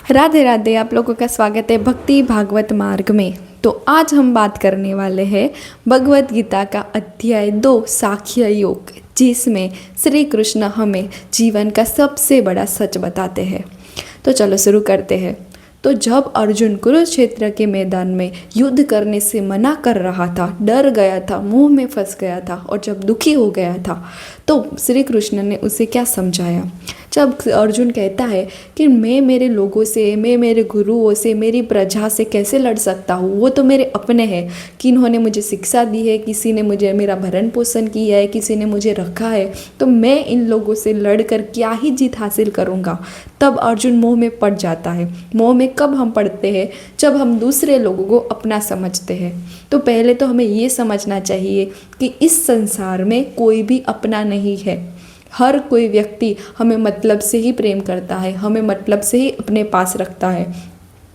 राधे राधे। आप लोगों का स्वागत है भक्ति भागवत मार्ग में। तो आज हम बात करने वाले हैं भगवत गीता का अध्याय 2 सांख्य योग, जिसमें श्री कृष्ण हमें जीवन का सबसे बड़ा सच बताते हैं। तो चलो शुरू करते हैं। तो जब अर्जुन कुरुक्षेत्र के मैदान में युद्ध करने से मना कर रहा था, डर गया था, मुंह में फंस गया था और जब दुखी हो गया था, तो श्री कृष्ण ने उसे क्या समझाया। जब अर्जुन कहता है कि मैं मेरे लोगों से, मैं मेरे गुरुओं से, मेरी प्रजा से कैसे लड़ सकता हूँ, वो तो मेरे अपने हैं, कि इन्होंने मुझे शिक्षा दी है, किसी ने मुझे मेरा भरण पोषण किया है, किसी ने मुझे रखा है, तो मैं इन लोगों से लड़कर क्या ही जीत हासिल करूँगा। तब अर्जुन मोह में पड़ जाता है। मोह में कब हम पड़ते हैं? जब हम दूसरे लोगों को अपना समझते हैं। तो पहले तो हमें ये समझना चाहिए कि इस संसार में कोई भी अपना नहीं है। हर कोई व्यक्ति हमें मतलब से ही प्रेम करता है, हमें मतलब से ही अपने पास रखता है।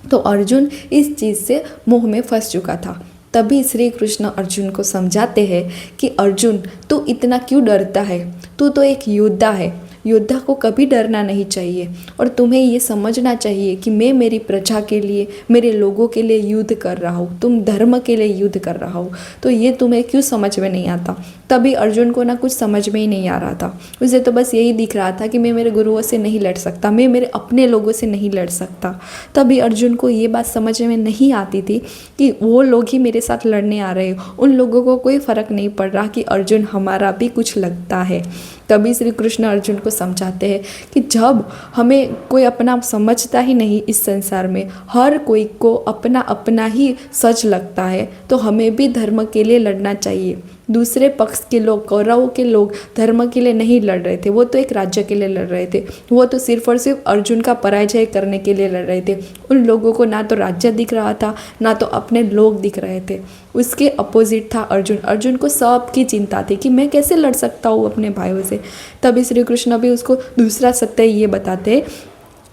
तो अर्जुन इस चीज़ से मोह में फंस चुका था। तभी श्री कृष्ण अर्जुन को समझाते हैं कि अर्जुन, तू इतना क्यों डरता है? तू तो एक योद्धा है। योद्धा को कभी डरना नहीं चाहिए और तुम्हें ये समझना चाहिए कि मैं मेरी प्रजा के लिए, मेरे लोगों के लिए युद्ध कर रहा हूँ, तुम धर्म के लिए युद्ध कर रहा हो। तो ये तुम्हें क्यों समझ में नहीं आता? तभी अर्जुन को ना कुछ समझ में ही नहीं आ रहा था। उसे तो बस यही दिख रहा था कि मैं मेरे गुरुओं से नहीं लड़ सकता, मैं मेरे अपने लोगों से नहीं लड़ सकता। तभी अर्जुन को ये बात समझ में नहीं आती थी कि वो लोग ही मेरे साथ लड़ने आ रहे हैं। उन लोगों को कोई फ़र्क नहीं पड़ रहा कि अर्जुन हमारा भी कुछ लगता है। तभी श्री कृष्ण अर्जुन को समझाते हैं कि जब हमें कोई अपना समझता ही नहीं इस संसार में, हर कोई को अपना अपना ही सच लगता है, तो हमें भी धर्म के लिए लड़ना चाहिए। दूसरे पक्ष के लोग, कौरवों के लोग धर्म के लिए नहीं लड़ रहे थे, वो तो एक राज्य के लिए लड़ रहे थे। वो तो सिर्फ और सिर्फ अर्जुन का पराजय करने के लिए लड़ रहे थे। उन लोगों को ना तो राज्य दिख रहा था, ना तो अपने लोग दिख रहे थे। उसके अपोजिट था अर्जुन। अर्जुन को सबकी चिंता थी कि मैं कैसे लड़ सकता हूँ अपने भाइयों से। तभी श्री कृष्ण भी उसको दूसरा सत्य ये बताते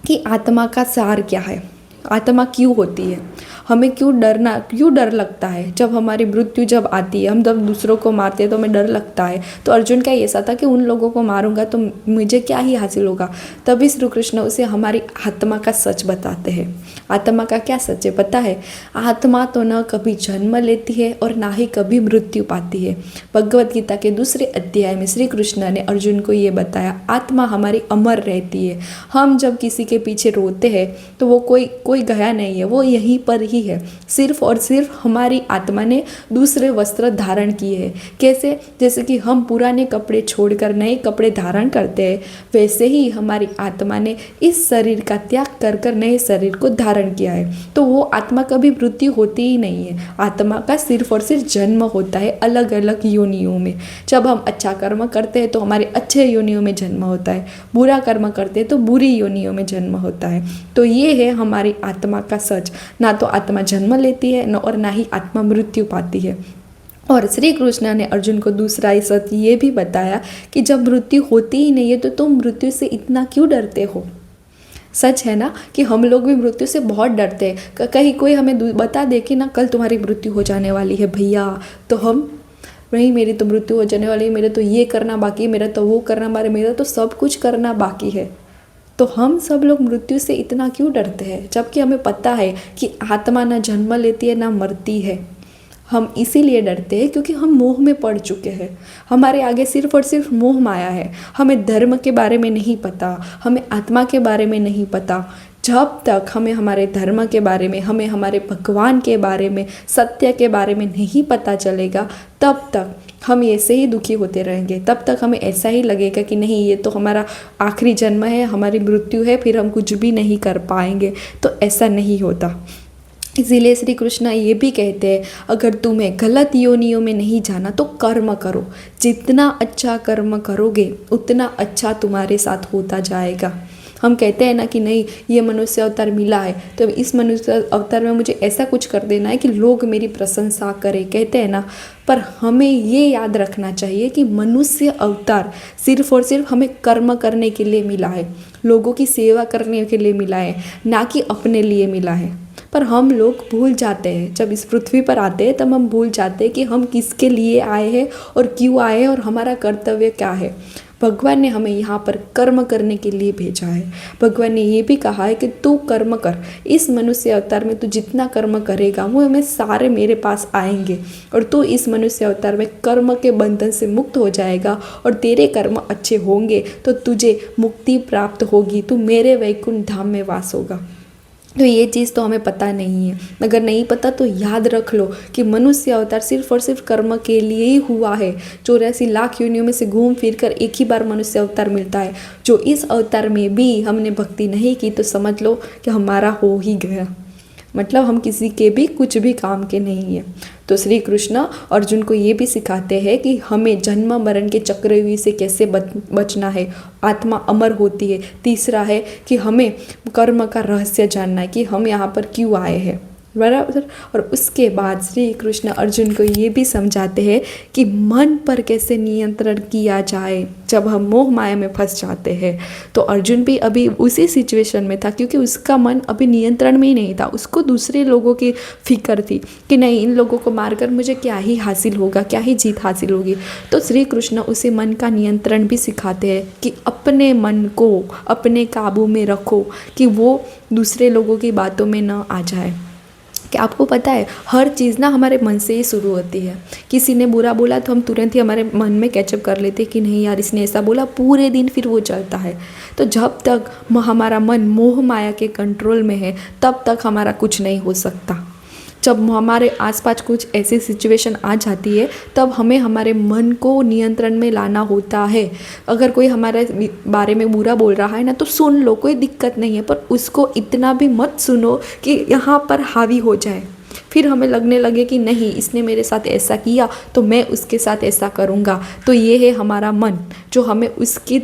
कि आत्मा का सार क्या है, आत्मा क्यों होती है, हमें क्यों डर लगता है। जब हमारी मृत्यु जब आती है, हम जब दूसरों को मारते हैं तो हमें डर लगता है। तो अर्जुन का ऐसा था कि उन लोगों को मारूंगा तो मुझे क्या ही हासिल होगा। तभी श्री कृष्ण उसे हमारी आत्मा का सच बताते हैं। आत्मा का क्या सच है पता है? आत्मा तो न कभी जन्म लेती है और ना ही कभी मृत्यु पाती है। भगवत गीता के दूसरे अध्याय में श्री कृष्ण ने अर्जुन को ये बताया, आत्मा हमारी अमर रहती है। हम जब किसी के पीछे रोते हैं तो वो कोई गया नहीं है, वो यहीं पर ही है। सिर्फ और सिर्फ हमारी आत्मा ने दूसरे वस्त्र धारण किए हैं। कैसे? जैसे कि हम पुराने कपड़े छोड़कर नए कपड़े धारण करते हैं, वैसे ही हमारी आत्मा ने इस शरीर का त्याग कर कर नए शरीर को धारण किया है। तो वो आत्मा कभी मृत्यु होती ही नहीं है। आत्मा का सिर्फ और सिर्फ जन्म होता है अलग अलग योनियों में। जब हम अच्छा कर्म करते हैं तो हमारे अच्छे योनियों में जन्म होता है, बुरा कर्म करते हैं तो बुरी योनियों में जन्म होता है। तो ये है हमारी आत्मा का सच। ना तो आत्मा जन्म लेती है और ना ही आत्मा मृत्यु पाती है। और श्री कृष्ण ने अर्जुन को दूसरा ही सत्य ये भी बताया कि जब मृत्यु होती ही नहीं है तो तुम मृत्यु से इतना क्यों डरते हो। सच है ना कि हम लोग भी मृत्यु से बहुत डरते हैं। कहीं कोई हमें बता दे कि ना कल तुम्हारी मृत्यु हो जाने वाली है भैया, तो हम नहीं, मेरी तो मृत्यु हो जाने वाली है, मेरे तो ये करना बाकी है, मेरा तो वो करना, मेरा तो सब कुछ करना बाकी है। तो हम सब लोग मृत्यु से इतना क्यों डरते हैं, जबकि हमें पता है कि आत्मा ना जन्म लेती है ना मरती है। हम इसीलिए डरते हैं क्योंकि हम मोह में पड़ चुके हैं। हमारे आगे सिर्फ और सिर्फ मोह माया है। हमें धर्म के बारे में नहीं पता, हमें आत्मा के बारे में नहीं पता। जब तक हमें हमारे धर्म के बारे में, हमें हमारे भगवान के बारे में, सत्य के बारे में नहीं पता चलेगा, तब तक हम ऐसे ही दुखी होते रहेंगे। तब तक हमें ऐसा ही लगेगा कि नहीं, ये तो हमारा आखिरी जन्म है, हमारी मृत्यु है, फिर हम कुछ भी नहीं कर पाएंगे। तो ऐसा नहीं होता। इसीलिए श्री कृष्ण ये भी कहते हैं, अगर तुम्हें गलत योनियों में नहीं जाना तो कर्म करो। जितना अच्छा कर्म करोगे उतना अच्छा तुम्हारे साथ होता जाएगा। हम कहते हैं ना कि नहीं, ये मनुष्य अवतार मिला है तो इस मनुष्य अवतार में मुझे ऐसा कुछ कर देना है कि लोग मेरी प्रशंसा करें, कहते हैं ना। पर हमें ये याद रखना चाहिए कि मनुष्य अवतार सिर्फ और सिर्फ हमें कर्म करने के लिए मिला है, लोगों की सेवा करने के लिए मिला है, ना कि अपने लिए मिला है। पर हम लोग भूल जाते हैं, जब इस पृथ्वी पर आते हैं तब हम भूल जाते हैं कि हम किसके लिए आए हैं और क्यों आए हैं और हमारा कर्तव्य क्या है। भगवान ने हमें यहाँ पर कर्म करने के लिए भेजा है। भगवान ने ये भी कहा है कि तू कर्म कर, इस मनुष्य अवतार में तू जितना कर्म करेगा वो हमें सारे मेरे पास आएंगे और तू इस मनुष्य अवतार में कर्म के बंधन से मुक्त हो जाएगा और तेरे कर्म अच्छे होंगे तो तुझे मुक्ति प्राप्त होगी, तू मेरे वैकुंठ धाम में वास होगा। तो ये चीज़ तो हमें पता नहीं है। अगर नहीं पता तो याद रख लो कि मनुष्य अवतार सिर्फ और सिर्फ कर्म के लिए ही हुआ है। 84 लाख योनियों में से घूम फिर कर एक ही बार मनुष्य अवतार मिलता है। जो इस अवतार में भी हमने भक्ति नहीं की तो समझ लो कि हमारा हो ही गया, मतलब हम किसी के भी कुछ भी काम के नहीं है। तो श्री कृष्ण अर्जुन को ये भी सिखाते हैं कि हमें जन्म मरण के चक्रव्यूह से कैसे बचना है, आत्मा अमर होती है। तीसरा है कि हमें कर्म का रहस्य जानना है कि हम यहाँ पर क्यों आए हैं, बराबर। और उसके बाद श्री कृष्ण अर्जुन को ये भी समझाते हैं कि मन पर कैसे नियंत्रण किया जाए जब हम मोह माया में फंस जाते हैं। तो अर्जुन भी अभी उसी सिचुएशन में था क्योंकि उसका मन अभी नियंत्रण में ही नहीं था। उसको दूसरे लोगों की फिक्र थी कि नहीं, इन लोगों को मारकर मुझे क्या ही हासिल होगा, क्या ही जीत हासिल होगी। तो श्री कृष्ण उसे मन का नियंत्रण भी सिखाते हैं कि अपने मन को अपने काबू में रखो कि वो दूसरे लोगों की बातों में न आ जाए। कि आपको पता है हर चीज़ ना हमारे मन से ही शुरू होती है। किसी ने बुरा बोला तो हम तुरंत ही हमारे मन में कैचअप कर लेते कि नहीं यार इसने ऐसा बोला, पूरे दिन फिर वो चलता है। तो जब तक हमारा मन मोह माया के कंट्रोल में है तब तक हमारा कुछ नहीं हो सकता। जब हमारे आसपास कुछ ऐसी सिचुएशन आ जाती है तब हमें हमारे मन को नियंत्रण में लाना होता है। अगर कोई हमारे बारे में बुरा बोल रहा है ना तो सुन लो, कोई दिक्कत नहीं है, पर उसको इतना भी मत सुनो कि यहाँ पर हावी हो जाए। फिर हमें लगने लगे कि नहीं इसने मेरे साथ ऐसा किया तो मैं उसके साथ ऐसा करूँगा। तो ये है हमारा मन जो हमें उसकी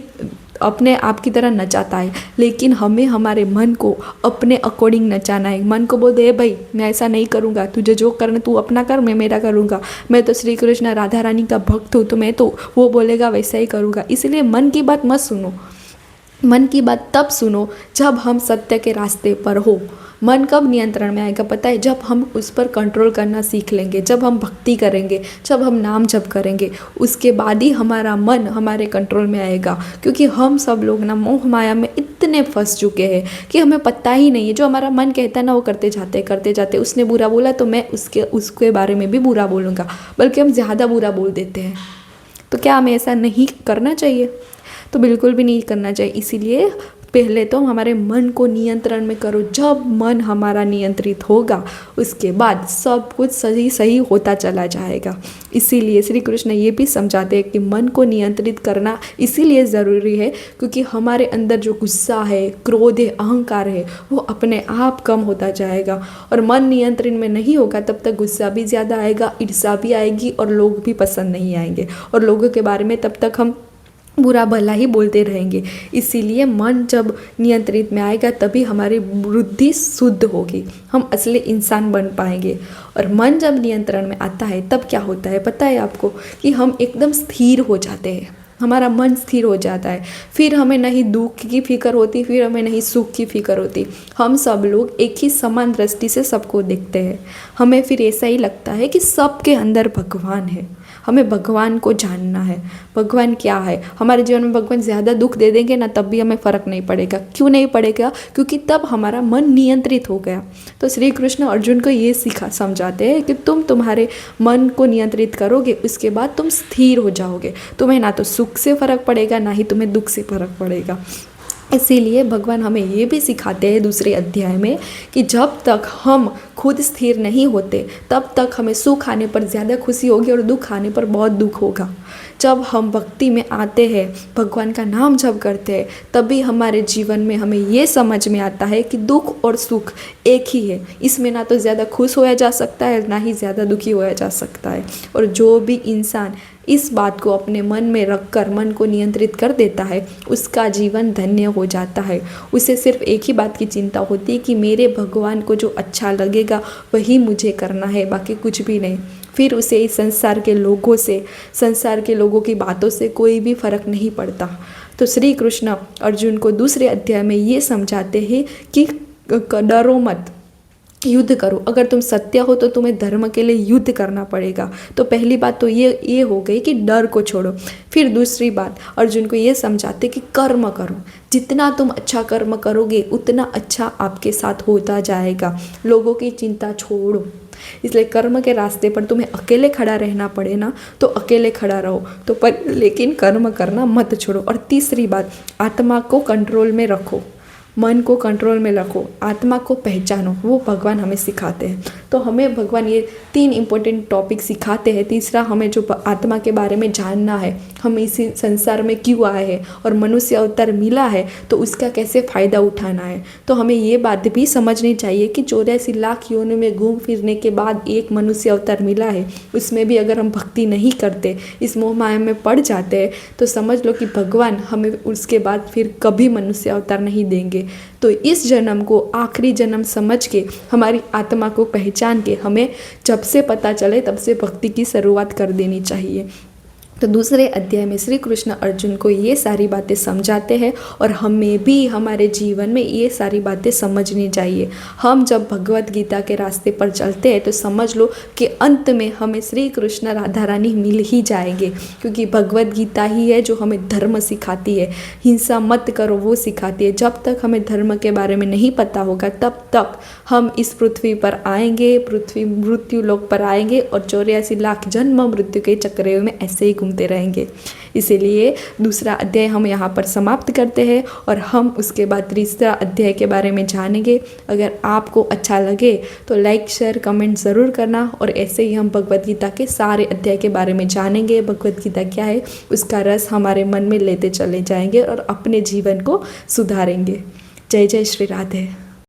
अपने आप की तरह नचाता है। लेकिन हमें हमारे मन को अपने अकॉर्डिंग नचाना है। मन को बोल दे भाई मैं ऐसा नहीं करूँगा, तुझे जो करना तू अपना कर, मैं मेरा करूँगा, मैं तो श्री कृष्ण राधा रानी का भक्त हूँ तो मैं तो वो बोलेगा वैसा ही करूँगा। इसलिए मन की बात मत सुनो। मन की बात तब सुनो जब हम सत्य के रास्ते पर हो। मन कब नियंत्रण में आएगा पता है? जब हम उस पर कंट्रोल करना सीख लेंगे, जब हम भक्ति करेंगे, जब हम नाम जप करेंगे, उसके बाद ही हमारा मन हमारे कंट्रोल में आएगा। क्योंकि हम सब लोग ना मोह माया में इतने फंस चुके हैं कि हमें पता ही नहीं है। जो हमारा मन कहता है ना वो करते जाते। उसने बुरा बोला तो मैं उसके बारे में भी बुरा बोलूँगा, बल्कि हम ज़्यादा बुरा बोल देते हैं। तो क्या हमें ऐसा नहीं करना चाहिए? तो बिल्कुल भी नहीं करना चाहिए। इसीलिए पहले तो हमारे मन को नियंत्रण में करो। जब मन हमारा नियंत्रित होगा उसके बाद सब कुछ सही होता चला जाएगा। इसीलिए श्री कृष्ण ये भी समझाते हैं कि मन को नियंत्रित करना इसीलिए ज़रूरी है क्योंकि हमारे अंदर जो गुस्सा है, क्रोध है, अहंकार है वो अपने आप कम होता जाएगा। और मन नियंत्रण में नहीं होगा तब तक गुस्सा भी ज़्यादा आएगा, ईर्ष्या भी आएगी और लोग भी पसंद नहीं आएंगे और लोगों के बारे में तब तक हम बुरा भला ही बोलते रहेंगे। इसीलिए मन जब नियंत्रित में आएगा तभी हमारी बुद्धि शुद्ध होगी, हम असली इंसान बन पाएंगे। और मन जब नियंत्रण में आता है तब क्या होता है पता है आपको? कि हम एकदम स्थिर हो जाते हैं, हमारा मन स्थिर हो जाता है। फिर हमें नहीं दुख की फिक्र होती, फिर हमें नहीं सुख की फिक्र होती। हम सब लोग एक ही समान दृष्टि से सबको देखते हैं। हमें फिर ऐसा ही लगता है कि सबके अंदर भगवान है। हमें भगवान को जानना है। भगवान क्या है? हमारे जीवन में भगवान ज़्यादा दुख दे देंगे ना तब भी हमें फ़र्क नहीं पड़ेगा। क्यों नहीं पड़ेगा? क्योंकि तब हमारा मन नियंत्रित हो गया। तो श्री कृष्ण अर्जुन को ये समझाते हैं कि तुम तुम्हारे मन को नियंत्रित करोगे उसके बाद तुम स्थिर हो जाओगे। तुम्हें ना तो सुख से फ़र्क पड़ेगा ना ही तुम्हें दुख से फ़र्क पड़ेगा। इसीलिए भगवान हमें ये भी सिखाते हैं दूसरे अध्याय में कि जब तक हम खुद स्थिर नहीं होते तब तक हमें सुख आने पर ज़्यादा खुशी होगी और दुख आने पर बहुत दुख होगा। जब हम भक्ति में आते हैं, भगवान का नाम जप करते हैं, तभी हमारे जीवन में हमें ये समझ में आता है कि दुख और सुख एक ही है। इसमें ना तो ज़्यादा खुश होया जा सकता है ना ही ज़्यादा दुखी होया जा सकता है। और जो भी इंसान इस बात को अपने मन में रखकर मन को नियंत्रित कर देता है उसका जीवन धन्य हो जाता है। उसे सिर्फ एक ही बात की चिंता होती है कि मेरे भगवान को जो अच्छा लगेगा वही मुझे करना है, बाकी कुछ भी नहीं। फिर उसे इस संसार के लोगों से, संसार के लोगों की बातों से कोई भी फर्क नहीं पड़ता। तो श्री कृष्ण अर्जुन को दूसरे अध्याय में ये समझाते हैं कि डरो मत, युद्ध करो। अगर तुम सत्य हो तो तुम्हें धर्म के लिए युद्ध करना पड़ेगा। तो पहली बात तो ये हो गई कि डर को छोड़ो। फिर दूसरी बात अर्जुन को ये समझाते कि कर्म करो, जितना तुम अच्छा कर्म करोगे उतना अच्छा आपके साथ होता जाएगा। लोगों की चिंता छोड़ो। इसलिए कर्म के रास्ते पर तुम्हें अकेले खड़ा रहना पड़े ना तो अकेले खड़ा रहो, तो पर लेकिन कर्म करना मत छोड़ो। और तीसरी बात, आत्मा को कंट्रोल में रखो, मन को कंट्रोल में रखो, आत्मा को पहचानो। वो भगवान हमें सिखाते हैं। तो हमें भगवान ये 3 इम्पोर्टेंट टॉपिक सिखाते हैं। तीसरा, हमें जो आत्मा के बारे में जानना है, हम इसी संसार में क्यों आए हैं और मनुष्य अवतार मिला है तो उसका कैसे फ़ायदा उठाना है। तो हमें ये बात भी समझनी चाहिए कि 84 लाख योनियों में घूम फिरने के बाद एक मनुष्य अवतार मिला है, उसमें भी अगर हम भक्ति नहीं करते, इस मोह माया में पड़ जाते हैं, तो समझ लो कि भगवान हमें उसके बाद फिर कभी मनुष्य अवतार नहीं देंगे। तो इस जन्म को आखिरी जन्म समझ के, हमारी आत्मा को पहचान के, हमें जब से पता चले तब से भक्ति की शुरुआत कर देनी चाहिए। तो दूसरे अध्याय में श्री कृष्ण अर्जुन को ये सारी बातें समझाते हैं और हमें भी हमारे जीवन में ये सारी बातें समझनी चाहिए। हम जब भगवत गीता के रास्ते पर चलते हैं तो समझ लो कि अंत में हमें श्री कृष्ण राधा रानी मिल ही जाएंगे, क्योंकि भगवत गीता ही है जो हमें धर्म सिखाती है। हिंसा मत करो वो सिखाती है। जब तक हमें धर्म के बारे में नहीं पता होगा तब तक हम इस पृथ्वी पर आएंगे, पृथ्वी मृत्यु लोक पर आएंगे और 84 लाख जन्म मृत्यु के चक्रव्यूह में ऐसे ही घूमते रहेंगे। इसीलिए दूसरा अध्याय हम यहाँ पर समाप्त करते हैं और हम उसके बाद तीसरा अध्याय के बारे में जानेंगे। अगर आपको अच्छा लगे तो लाइक शेयर कमेंट ज़रूर करना। और ऐसे ही हम भगवद गीता के सारे अध्याय के बारे में जानेंगे। भगवद गीता क्या है उसका रस हमारे मन में लेते चले जाएंगे और अपने जीवन को सुधारेंगे। जय जय श्री राधे।